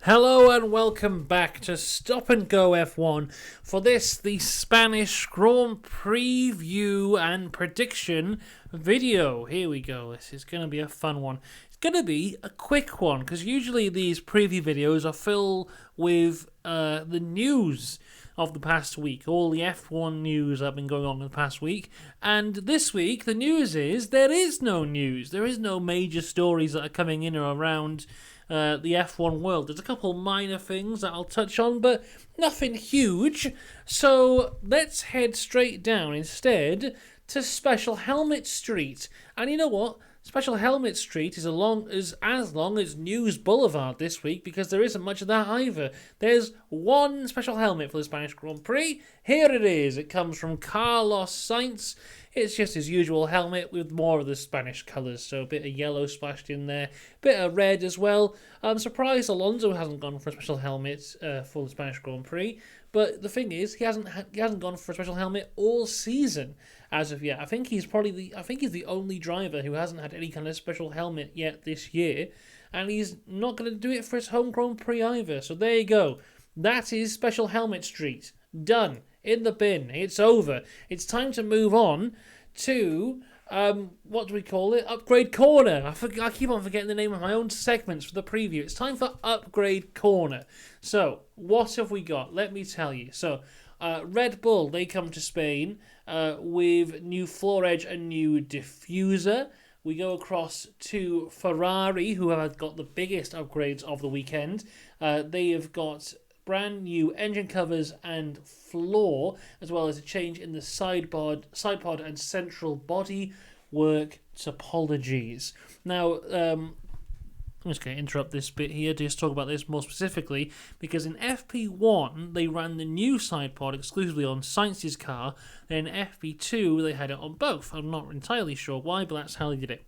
Hello and welcome back to Stop and Go F1 for this, the Spanish Grand Prix view and prediction video. Here we go. This is going to be a fun one. It's going to be a quick one because usually these preview videos are filled with the news of the past week, all the F1 news that have been going on in the past week. And this week, the news is there is no news. There is no major stories that are coming in or around the F1 world. There's a couple minor things that I'll touch on, but nothing huge. So let's head straight down instead to Special Helmet Street. And you know what? Special Helmet Street is as long as News Boulevard this week because there isn't much of that either. There's one special helmet for the Spanish Grand Prix. Here it is. It comes from Carlos Sainz. It's just his usual helmet with more of the Spanish colours, so a bit of yellow splashed in there, a bit of red as well. I'm surprised Alonso hasn't gone for a special helmet for the Spanish Grand Prix, but the thing is, he hasn't gone for a special helmet all season as of yet. I think he's the only driver who hasn't had any kind of special helmet yet this year, and he's not going to do it for his home Grand Prix either. So there you go. That is Special Helmet Street. Done. In the bin. It's over. It's time to move on to, what do we call it? Upgrade Corner. I keep on forgetting the name of my own segments for the preview. It's time for Upgrade Corner. So, what have we got? Let me tell you. So, Red Bull, they come to Spain with new floor edge and new diffuser. We go across to Ferrari, who have got the biggest upgrades of the weekend. They have got brand new engine covers and floor, as well as a change in the side pod and central body work topologies. Now, I'm just going to interrupt this bit here to just talk about this more specifically, because in FP1 they ran the new side pod exclusively on Sainz's car, then in FP2 they had it on both. I'm not entirely sure why, but that's how they did it.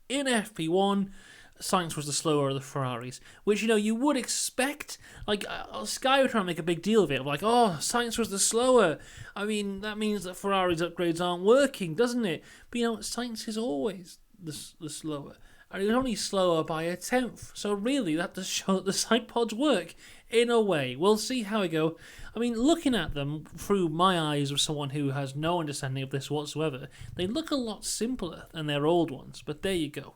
In FP1, Sainz was the slower of the Ferraris, which, you would expect. Like, Sky were trying to make a big deal of it. Like, oh, Sainz was the slower. I mean, that means that Ferrari's upgrades aren't working, doesn't it? But, Sainz is always the slower. And he's only slower by a tenth. So, really, that does show that the side pods work in a way. We'll see how we go. I mean, looking at them through my eyes of someone who has no understanding of this whatsoever, they look a lot simpler than their old ones. But there you go.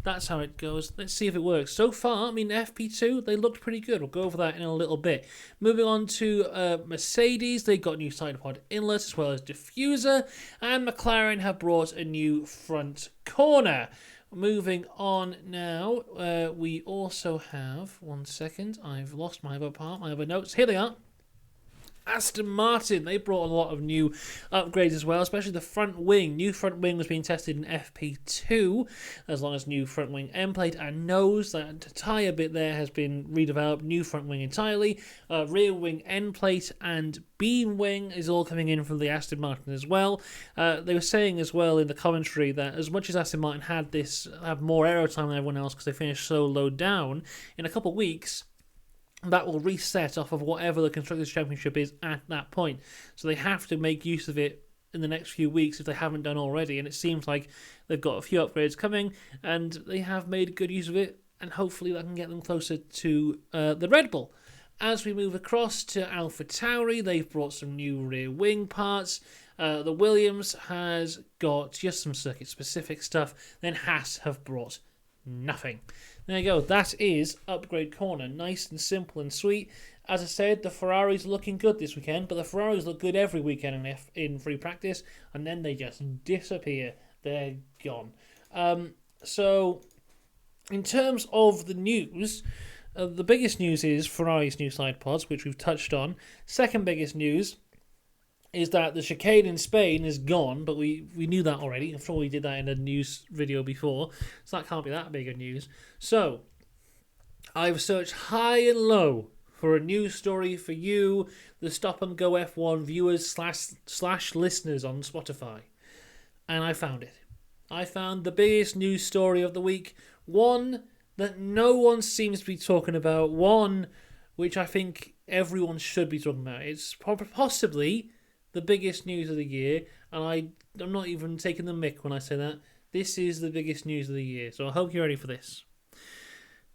That's how it goes. Let's see if it works. So far, FP2, they looked pretty good. We'll go over that in a little bit. Moving on to Mercedes, they got new side pod inlet as well as diffuser. And McLaren have brought a new front corner. Moving on now, we also have, one second, I've lost my other notes. Here they are. Aston Martin, they brought a lot of new upgrades as well, especially the front wing. New front wing was being tested in FP2, as long as new front wing end plate and nose. That entire bit there has been redeveloped, new front wing entirely. Rear wing end plate and beam wing is all coming in from the Aston Martin as well. They were saying as well in the commentary that as much as Aston Martin have more aero time than everyone else because they finished so low down, in a couple of weeks, that will reset off of whatever the Constructors' Championship is at that point. So they have to make use of it in the next few weeks if they haven't done already. And it seems like they've got a few upgrades coming, and they have made good use of it, and hopefully that can get them closer to the Red Bull. As we move across to AlphaTauri, they've brought some new rear wing parts. The Williams has got just some circuit-specific stuff. Then Haas have brought nothing. There you go. That is Upgrade Corner. Nice and simple and sweet. As I said, the Ferraris looking good this weekend, but the Ferraris look good every weekend in free practice, and then they just disappear. They're gone. So, in terms of the news, the biggest news is Ferrari's new side pods, which we've touched on. Second biggest news is that the chicane in Spain is gone, but we knew that already. I'm sure we did that in a news video before, so that can't be that big of news. So, I've searched high and low for a news story for you, the Stop and Go F1 viewers slash listeners on Spotify. And I found it. I found the biggest news story of the week, one that no one seems to be talking about, one which I think everyone should be talking about. It's possibly the biggest news of the year, and I'm not even taking the mick when I say that. This is the biggest news of the year, so I hope you're ready for this.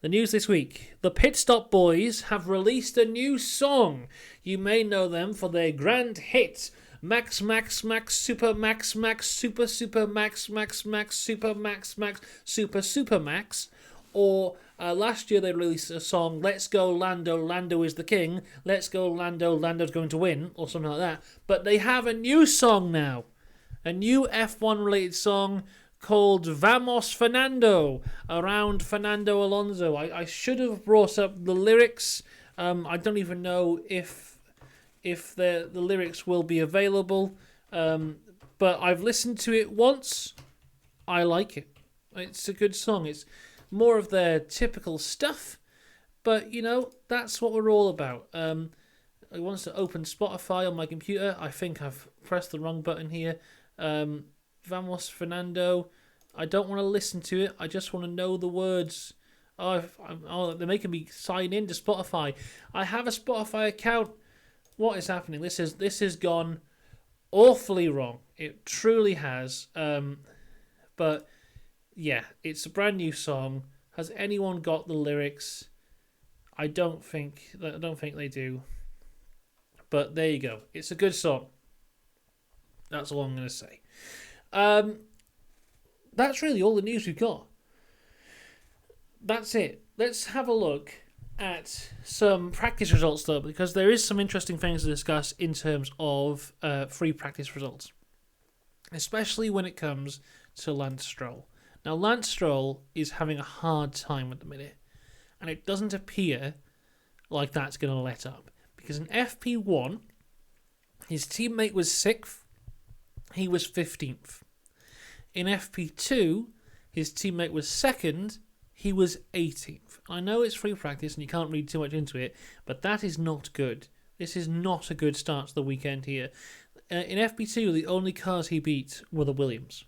The news this week. The Pit Stop Boys have released a new song. You may know them for their grand hit, Max Max Max Super Max Max Super Super Max Max Max Super Max Max Super Super Max. Or last year they released a song, Let's Go Lando, Lando is the King. Let's Go Lando, Lando's going to win. Or something like that. But they have a new song now. A new F1 related song called Vamos Fernando, around Fernando Alonso. I should have brought up the lyrics. I don't even know if the lyrics will be available. But I've listened to it once. I like it. It's a good song. It's more of their typical stuff. But, you know, that's what we're all about. I want to open Spotify on my computer. I think I've pressed the wrong button here. Vamos Fernando. I don't want to listen to it. I just want to know the words. They're making me sign in to Spotify. I have a Spotify account. What is happening? This has gone awfully wrong. It truly has. But yeah, it's a brand new song. Has anyone got the lyrics? I don't think they do. But there you go. It's a good song. That's all I'm going to say. That's really all the news we've got. That's it. Let's have a look at some practice results, though, because there is some interesting things to discuss in terms of free practice results, especially when it comes to Lance Stroll. Now, Lance Stroll is having a hard time at the minute, and it doesn't appear like that's going to let up, because in FP1, his teammate was 6th, he was 15th. In FP2, his teammate was 2nd, he was 18th. I know it's free practice and you can't read too much into it, but that is not good. This is not a good start to the weekend here. In FP2, the only cars he beat were the Williams.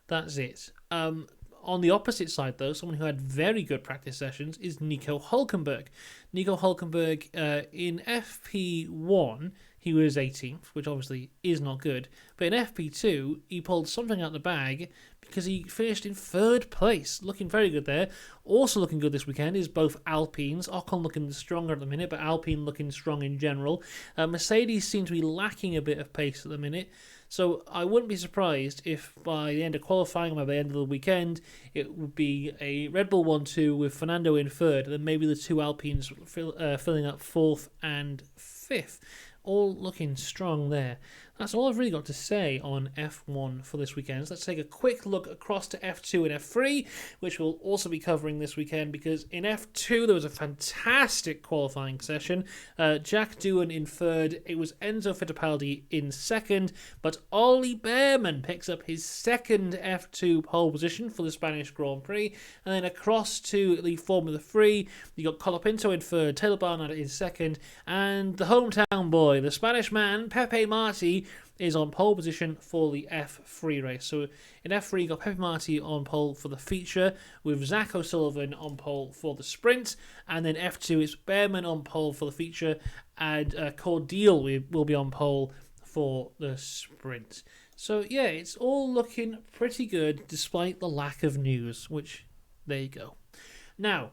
That's it. On the opposite side, though, someone who had very good practice sessions is Nico Hülkenberg. Nico Hülkenberg, in FP1, he was 18th, which obviously is not good. But in FP2, he pulled something out the bag because he finished in 3rd place. Looking very good there. Also looking good this weekend is both Alpines. Ocon looking stronger at the minute, but Alpine looking strong in general. Mercedes seem to be lacking a bit of pace at the minute. So I wouldn't be surprised if by the end of qualifying, or by the end of the weekend, it would be a Red Bull 1-2 with Fernando in 3rd, and then maybe the two Alpines filling up 4th and 5th. All looking strong there. That's all I've really got to say on F1 for this weekend. So let's take a quick look across to F2 and F3, which we'll also be covering this weekend, because in F2 there was a fantastic qualifying session. Jack Doohan in 3rd. It was Enzo Fittipaldi in 2nd, but Ollie Behrman picks up his 2nd F2 pole position for the Spanish Grand Prix. And then across to the Formula 3, you got Colapinto in 3rd, Taylor Barnard in 2nd, and the hometown boy, the Spanish man, Pepe Marti, is on pole position for the F3 race. So in F3, you got Pepe Marti on pole for the feature, with Zach O'Sullivan on pole for the sprint, and then F2 is Behrman on pole for the feature, and Cordeal will be on pole for the sprint. So yeah, it's all looking pretty good despite the lack of news, which, there you go. Now,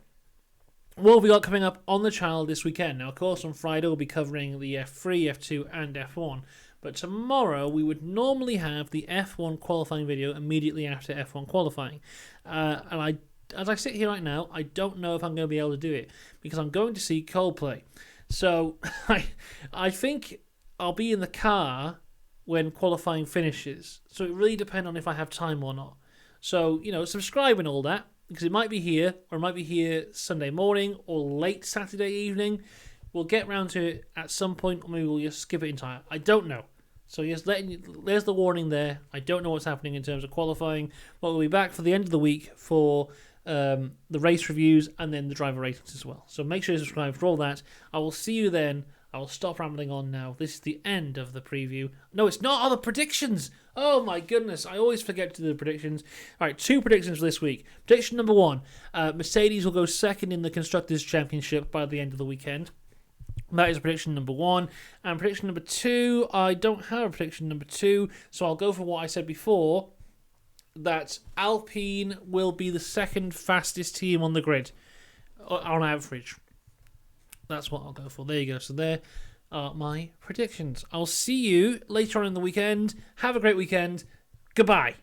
what have we got coming up on the channel this weekend? Now, of course, on Friday we'll be covering the F3, F2 and F1. But tomorrow we would normally have the F1 qualifying video immediately after F1 qualifying. As I sit here right now, I don't know if I'm going to be able to do it, because I'm going to see Coldplay. So I think I'll be in the car when qualifying finishes. So it really depends on if I have time or not. So, you know, subscribe and all that, because it might be here, or it might be here Sunday morning or late Saturday evening. We'll get round to it at some point, or maybe we'll just skip it entirely. I don't know. So yes, there's the warning there. I don't know what's happening in terms of qualifying, but we'll be back for the end of the week for the race reviews and then the driver ratings as well. So make sure you subscribe for all that. I will see you then. I will stop rambling on now. This is the end of the preview. No, it's not. Oh, the predictions. Oh my goodness. I always forget to do the predictions. All right, 2 predictions for this week. Prediction number 1. Mercedes will go 2nd in the Constructors' Championship by the end of the weekend. That is prediction number 1. And prediction number 2, I don't have a prediction number 2, so I'll go for what I said before, that Alpine will be the 2nd fastest team on the grid. on average. That's what I'll go for. There you go. So there are my predictions. I'll see you later on in the weekend. Have a great weekend. Goodbye.